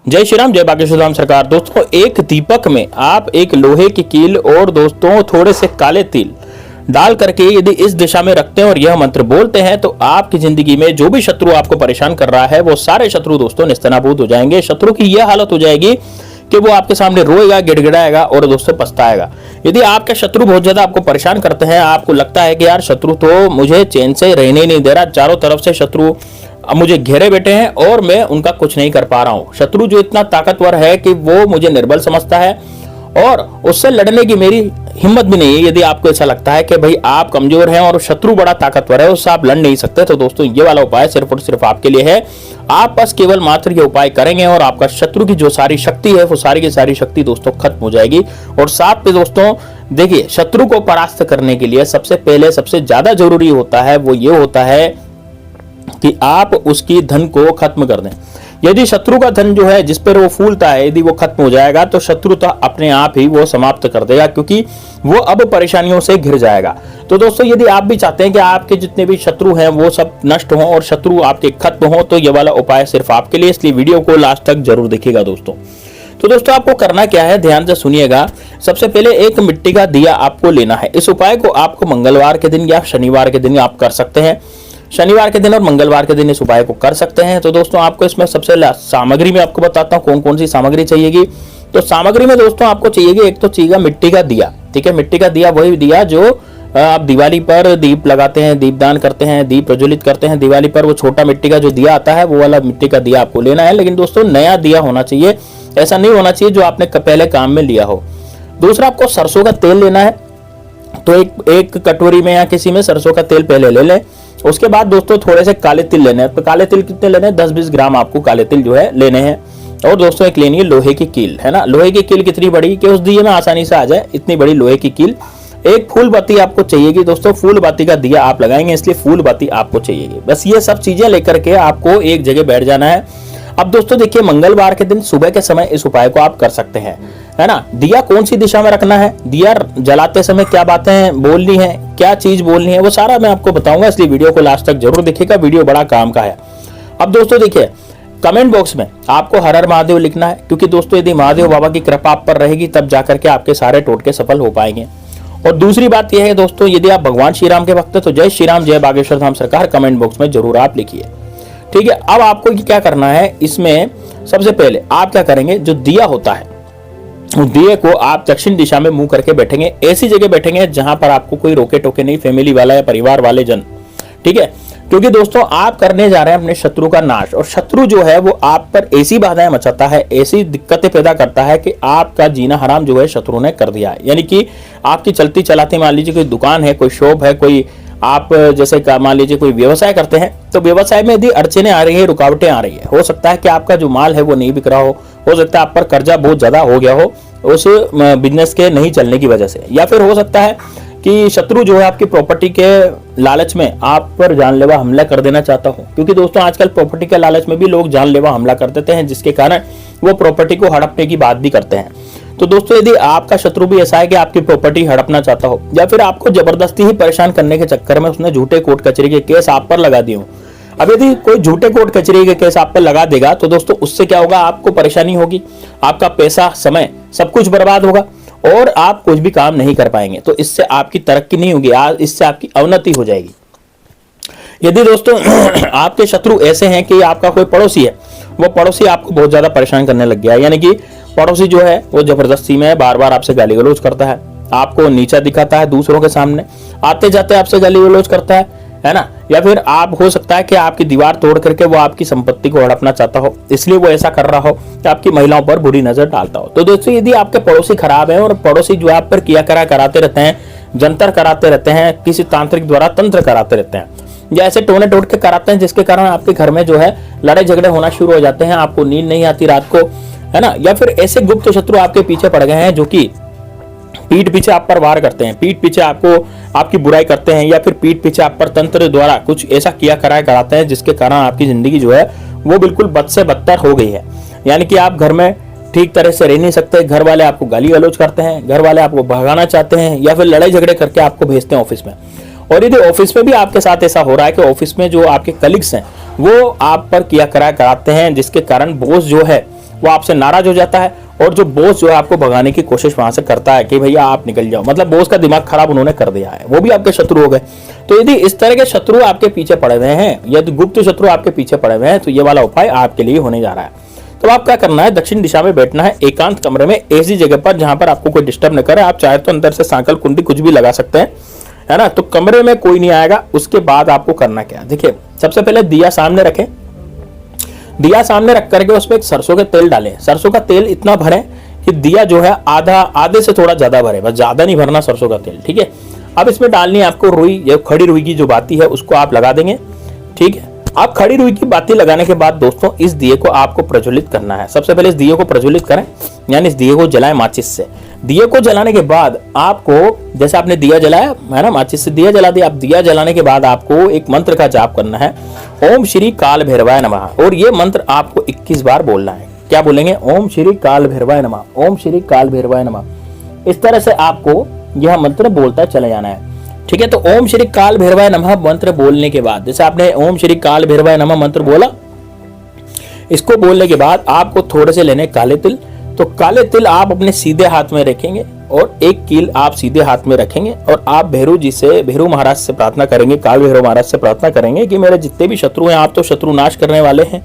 जय श्री राम, जय बागेश्वर धाम सरकार। दोस्तों, एक दीपक में आप एक लोहे की कील और दोस्तों थोड़े से काले तिल डाल करके यदि इस दिशा में रखते हैं और यह मंत्र बोलते हैं तो आपकी जिंदगी में जो भी शत्रु आपको परेशान कर रहा है वो सारे शत्रु दोस्तों निस्तेनाबूद हो जाएंगे। शत्रु की यह हालत हो जाएगी कि वो आपके सामने रोएगा, गिड़गिड़ाएगा और दोस्तों पछताएगा। यदि आपके शत्रु बहुत ज्यादा आपको परेशान करते हैं, आपको लगता है कि यार शत्रु तो मुझे चैन से रहने नहीं दे रहा, चारों तरफ से शत्रु अब मुझे घेरे बैठे हैं और मैं उनका कुछ नहीं कर पा रहा हूं। शत्रु जो इतना ताकतवर है कि वो मुझे निर्बल समझता है और उससे लड़ने की मेरी हिम्मत भी नहीं है। यदि आपको ऐसा लगता है कि भाई आप कमजोर हैं और शत्रु बड़ा ताकतवर है, उससे आप लड़ नहीं सकते, तो दोस्तों ये वाला उपाय सिर्फ और सिर्फ आपके लिए है। आप बस केवल मात्र ये उपाय करेंगे और आपका शत्रु की जो सारी शक्ति है वो सारी की सारी शक्ति दोस्तों खत्म हो जाएगी। और साथ में दोस्तों देखिए, शत्रु को परास्त करने के लिए सबसे पहले सबसे ज्यादा जरूरी होता है वो ये होता है कि आप उसकी धन को खत्म कर दें। यदि शत्रु का धन जो है जिस पर वो फूलता है, यदि वो खत्म हो जाएगा तो शत्रु तो अपने आप ही वो समाप्त कर देगा, क्योंकि वो अब परेशानियों से घिर जाएगा। तो दोस्तों, यदि आप भी चाहते हैं कि आपके जितने भी शत्रु हैं वो सब नष्ट हों और शत्रु आपके खत्म हो, तो ये वाला उपाय सिर्फ आपके लिए, इसलिए वीडियो को लास्ट तक जरूर देखिएगा दोस्तों। तो दोस्तों, आपको करना क्या है, ध्यान से सुनिएगा। सबसे पहले एक मिट्टी का दिया आपको लेना है। इस उपाय को आपको मंगलवार के दिन या शनिवार के दिन आप कर सकते हैं। शनिवार के दिन और मंगलवार के दिन इस उपाय को कर सकते हैं। तो दोस्तों, आपको इसमें सबसे सामग्री में आपको बताता हूँ कौन कौन सी सामग्री चाहिएगी। तो सामग्री में दोस्तों आपको चाहिएगी, एक तो चाहिएगा मिट्टी का दिया। ठीक है, मिट्टी का दिया वही दिया जो आप दिवाली पर दीप लगाते हैं, दीपदान करते हैं, दीप प्रज्वलित करते हैं दिवाली पर, वो छोटा मिट्टी का जो दिया आता है वो वाला मिट्टी का दिया आपको लेना है। लेकिन दोस्तों नया दिया होना चाहिए, ऐसा नहीं होना चाहिए जो आपने पहले काम में लिया हो। दूसरा, आपको सरसों का तेल लेना है। तो एक कटोरी में या किसी में सरसों का तेल पहले ले लें। उसके बाद दोस्तों थोड़े से काले तिल लेने हैं। तो काले तिल कितने लेने हैं, 10-20 ग्राम आपको काले तिल जो है लेने हैं। और दोस्तों एक लेनी है लोहे की कील, है ना। लोहे की कील कितनी बड़ी कि उस दिए में आसानी से आ जाए, इतनी बड़ी लोहे की कील। एक फूल बाती आपको चाहिएगी दोस्तों, फूल बाती का दिया आप लगाएंगे इसलिए फूल बाती आपको चाहिएगी। बस ये सब चीजें लेकर के आपको एक जगह बैठ जाना है। अब दोस्तों देखिए, मंगलवार के दिन सुबह के समय इस उपाय को आप कर सकते हैं, है ना। दिया कौन सी दिशा में रखना है, दिया जलाते समय क्या बातें बोलनी है, क्या चीज बोलनी है, वो सारा मैं आपको बताऊंगा, इसलिए वीडियो को लास्ट तक जरूर देखिएगा। वीडियो बड़ा काम का है। अब दोस्तों देखिए, कमेंट बॉक्स में आपको हर हर महादेव लिखना है, क्योंकि दोस्तों यदि महादेव बाबा की कृपा आप पर रहेगी तब जाकर के आपके सारे टोटके सफल हो पाएंगे। और दूसरी बात यह है दोस्तों, यदि आप भगवान श्री राम के भक्त हैं तो जय श्री राम, जय बागेश्वर धाम सरकार कमेंट बॉक्स में जरूर आप लिखिए। ठीक है, अब आपको क्या करना है, इसमें सबसे पहले आप क्या करेंगे, जो दिया होता है उस दिए को आप दक्षिण दिशा में मुंह करके बैठेंगे। ऐसी जगह बैठेंगे जहां पर आपको कोई रोके टोके नहीं, फैमिली वाला या परिवार वाले जन। ठीक है, क्योंकि दोस्तों आप करने जा रहे हैं अपने शत्रु का नाश, और शत्रु जो है वो आप पर ऐसी बाधाएं मचाता है, ऐसी दिक्कतें पैदा करता है कि आपका जीना हराम जो है शत्रु ने कर दिया है। यानी कि आपकी चलती चलाती, मान लीजिए कोई दुकान है, कोई शॉप है, कोई आप जैसे मान लीजिए कोई व्यवसाय करते हैं, तो व्यवसाय में यदि अड़चने आ रही है, रुकावटें आ रही है, हो सकता है कि आपका जो माल है वो नहीं बिक रहा हो सकता है आप पर कर्जा बहुत ज्यादा हो गया हो उस बिजनेस के नहीं चलने की वजह से, या फिर हो सकता है कि शत्रु जो है आपकी प्रॉपर्टी के लालच में आप पर जानलेवा हमला कर देना चाहता हो। क्योंकि दोस्तों आजकल प्रॉपर्टी के लालच में भी लोग जानलेवा हमला कर देते हैं, जिसके कारण वो प्रॉपर्टी को हड़पने की बात भी करते हैं। तो दोस्तों, यदि आपका शत्रु भी ऐसा है कि आपकी प्रॉपर्टी हड़पना चाहता हो, या फिर आपको जबरदस्ती ही परेशान करने के चक्कर में उसने झूठे कोर्ट कचहरी के केस आप पर लगा दिए हो। अब यदि कोई झूठे कोर्ट कचहरी के केस आप पर लगा देगा तो दोस्तों उससे क्या होगा, आपको परेशानी होगी, आपका पैसा, समय सब कुछ बर्बाद होगा और आप कुछ भी काम नहीं कर पाएंगे। तो इससे आपकी तरक्की नहीं होगी, इससे आपकी अवनति हो जाएगी। यदि दोस्तों आपके शत्रु ऐसे हैं कि आपका कोई पड़ोसी है, वो पड़ोसी आपको बहुत ज्यादा परेशान करने लग गया है, यानी कि पड़ोसी जो है वो जबरदस्ती में बार बार आपसे गाली गलौज करता है, आपको नीचा दिखाता है दूसरों के सामने, आते जाते आपसे गाली गलौज करता है ना। या फिर आप हो सकता है कि आपकी दीवार तोड़ करके वो आपकी संपत्ति को हड़पना चाहता हो, इसलिए वो ऐसा कर रहा हो कि आपकी महिलाओं पर बुरी नजर डालता हो। तो दोस्तों, यदि आपके पड़ोसी खराब है और पड़ोसी जो आप पर किया करा कराते रहते हैं, जंतर कराते रहते हैं, किसी तांत्रिक द्वारा तंत्र कराते रहते हैं, या ऐसे टोने टोट के कराते हैं जिसके कारण आपके घर में जो है लड़ाई झगड़े होना शुरू हो जाते हैं, आपको नींद नहीं आती रात को, है ना। या फिर ऐसे गुप्त शत्रु आपके पीछे पड़ गए हैं जो कि पीठ पीछे आप पर वार करते हैं, पीठ पीछे आपको आपकी बुराई करते हैं, या फिर पीठ पीछे आप पर तंत्र द्वारा कुछ ऐसा किया कराया कराते हैं जिसके कारण आपकी जिंदगी जो है वो बिल्कुल बद से बदतर हो गई है। यानी कि आप घर में ठीक तरह से रह नहीं सकते, घर वाले आपको गाली गलौज करते हैं, घर वाले आपको भगाना चाहते हैं, या फिर लड़ाई झगड़े करके आपको भेजते हैं ऑफिस में। और यदि ऑफिस में भी आपके साथ ऐसा हो रहा है कि ऑफिस में जो आपके कलीग्स हैं वो आप पर किया कराया कराते हैं, जिसके कारण बॉस जो है वो आपसे नाराज हो जाता है और जो बॉस जो है आपको भगाने की कोशिश वहां से करता है कि भैया आप निकल जाओ, मतलब बॉस का दिमाग खराब उन्होंने कर दिया है, वो भी आपके शत्रु हो गए। तो यदि इस तरह के शत्रु आपके पीछे पड़े हुए हैं, यदि गुप्त शत्रु आपके पीछे पड़े हुए हैं, तो ये वाला उपाय आपके लिए होने जा रहा है। तो आप क्या करना है, दक्षिण दिशा में बैठना है, एकांत कमरे में, ऐसी जगह पर जहां पर आपको कोई डिस्टर्ब न करे। आप चाहे तो अंदर से सांकल कुंडी कुछ भी लगा सकते हैं, है ना। तो कमरे में कोई नहीं आएगा। उसके बाद आपको करना क्या, देखिए सबसे पहले दिया सामने रखें। दिया सामने रख करके उसमें एक सरसों का तेल डालें। सरसों का तेल इतना भरें कि दिया जो है आधे से थोड़ा ज्यादा भरे, बस ज्यादा नहीं भरना सरसों का तेल, ठीक है। अब इसमें डालनी है आपको रुई, या खड़ी रुई की जो बाती है उसको आप लगा देंगे, ठीक है। आप खड़ी रुई की बाती लगाने के बाद दोस्तों इस दिए को आपको प्रज्वलित करना है। सबसे पहले इस दिए को प्रज्वलित करें, यानी इस दिए को जलाएं माचिस से। दिए को जलाने के बाद आपको, जैसे आपने दिया जलाया है ना, माचिस से दिया जला दिया, आप दिया जलाने के बाद आपको एक मंत्र का जाप करना है, ओम श्री काल भैरवाय नमः। और ये मंत्र आपको 21 बार बोलना है। क्या बोलेंगे, ओम श्री काल भैरवाय नमः, ओम श्री काल भैरवाय नमः। इस तरह से आपको यह मंत्र बोलता चले जाना है, ठीक है। तो ओम श्री काल भैरवाय नमः मंत्र बोलने के बाद, जैसे आपने ओम श्री काल भैरवाय नमः मंत्र बोला, इसको बोलने के बाद आपको थोड़े से लेने काले तिल। तो काले तिल आप अपने सीधे हाथ में रखेंगे और एक कील आप सीधे हाथ में रखेंगे और आप भैरव जी से, भैरव महाराज से प्रार्थना करेंगे, काल भैरव महाराज से प्रार्थना करेंगे कि मेरे जितने भी शत्रु हैं, आप तो शत्रु नाश करने वाले हैं,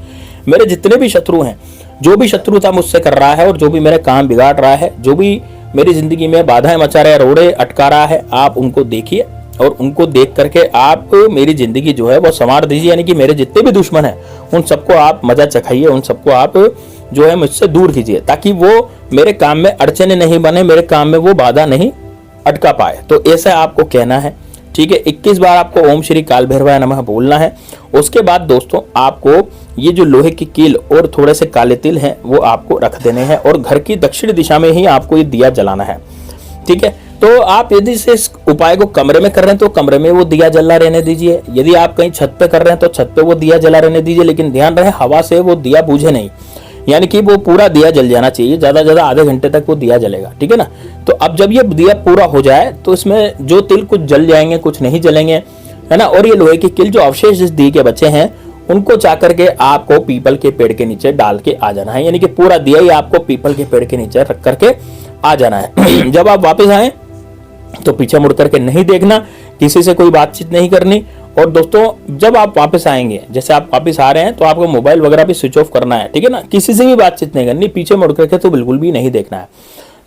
मेरे जितने भी शत्रु हैं, जो भी शत्रुता मुझसे कर रहा है और जो भी मेरे काम बिगाड़ रहा है, जो भी मेरी जिंदगी में बाधाएं मचा रहा है, रोड़े अटका रहा है, आप उनको देखिए और उनको देख करके आप मेरी जिंदगी जो है वो संवार दीजिए। यानी कि मेरे जितने भी दुश्मन हैं उन सबको आप मजा चखाइए, उन सबको आप जो है मुझसे दूर कीजिए, ताकि वो मेरे काम में अड़चने नहीं बने, मेरे काम में वो बाधा नहीं अटका पाए। तो ऐसा आपको कहना है, ठीक है। 21 बार आपको ओम श्री काल भैरवाय नमः बोलना है। उसके बाद दोस्तों आपको ये जो लोहे की कील और थोड़े से काले तिल हैं वो आपको रख देने हैं और घर की दक्षिण दिशा में ही आपको ये दिया जलाना है, ठीक है। तो आप यदि से इस उपाय को कमरे में कर रहे हैं तो कमरे में वो दिया जला रहने दीजिए। यदि आप कहीं छत पे कर रहे हैं तो छत पे वो दिया जला रहने दीजिए, लेकिन ध्यान रहे हवा से वो दिया बुझे नहीं, यानी कि वो पूरा दिया जल जाना चाहिए। ज्यादा से ज्यादा आधे घंटे तक वो दिया जलेगा, ठीक है ना। तो अब जब ये दिया पूरा हो जाए तो इसमें जो तिल कुछ जल जाएंगे, कुछ नहीं जलेंगे, है ना। और ये लोहे की कील जो अवशेष इस दिए के बचे हैं उनको चाकर के आपको पीपल के पेड़ के नीचे डाल के आ जाना है, यानी कि पूरा दिया ही आपको पीपल के पेड़ के नीचे रख करके आ जाना है। जब आप वापस आए तो पीछे मुड़ करके नहीं देखना, किसी से कोई बातचीत नहीं करनी। और दोस्तों जब आप वापस आएंगे, जैसे आप वापस आ रहे हैं तो आपको मोबाइल वगैरह भी स्विच ऑफ करना है, ठीक है ना। किसी से भी बातचीत नहीं करनी, पीछे मुड़ करके तो बिल्कुल भी नहीं देखना है।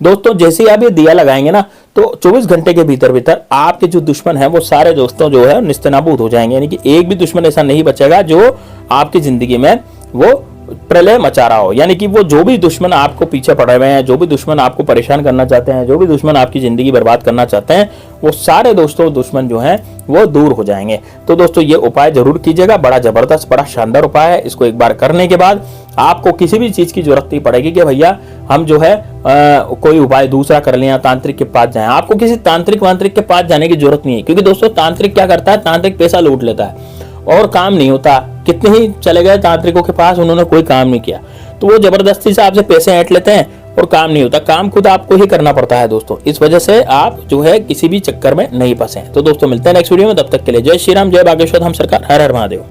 दोस्तों जैसे ही आप ये दिया लगाएंगे ना तो 24 घंटे के भीतर भीतर आपके जो दुश्मन है वो सारे दोस्तों जो है निस्तेनाबूद हो जाएंगे, यानी कि एक भी दुश्मन ऐसा नहीं बचेगा जो आपकी जिंदगी में वो प्रलय मचा रहा हो। यानी कि वो जो भी दुश्मन आपको पीछे पड़े हुए हैं, जो भी दुश्मन आपको परेशान करना चाहते हैं, जो भी दुश्मन आपकी जिंदगी बर्बाद करना चाहते हैं, वो सारे दोस्तों दुश्मन जो हैं वो दूर हो जाएंगे। तो दोस्तों ये उपाय जरूर कीजिएगा, बड़ा जबरदस्त, बड़ा शानदार उपाय है। इसको एक बार करने के बाद आपको किसी भी चीज की जरूरत नहीं पड़ेगी कि भैया हम जो है कोई उपाय दूसरा कर लें या तांत्रिक के पास जाएं। आपको किसी तांत्रिक वांत्रिक के पास जाने की जरूरत नहीं है, क्योंकि दोस्तों तांत्रिक क्या करता है, तांत्रिक पैसा लूट लेता है और काम नहीं होता। कितने ही चले गए तांत्रिकों के पास, उन्होंने कोई काम नहीं किया, तो वो जबरदस्ती से आपसे पैसे ऐंठ लेते हैं और काम नहीं होता। काम खुद आपको ही करना पड़ता है दोस्तों। इस वजह से आप जो है किसी भी चक्कर में नहीं फंसे। तो दोस्तों मिलते हैं नेक्स्ट वीडियो में, तब तक के लिए जय श्री राम, जय बागेश्वर धाम सरकार, हर हर महादेव।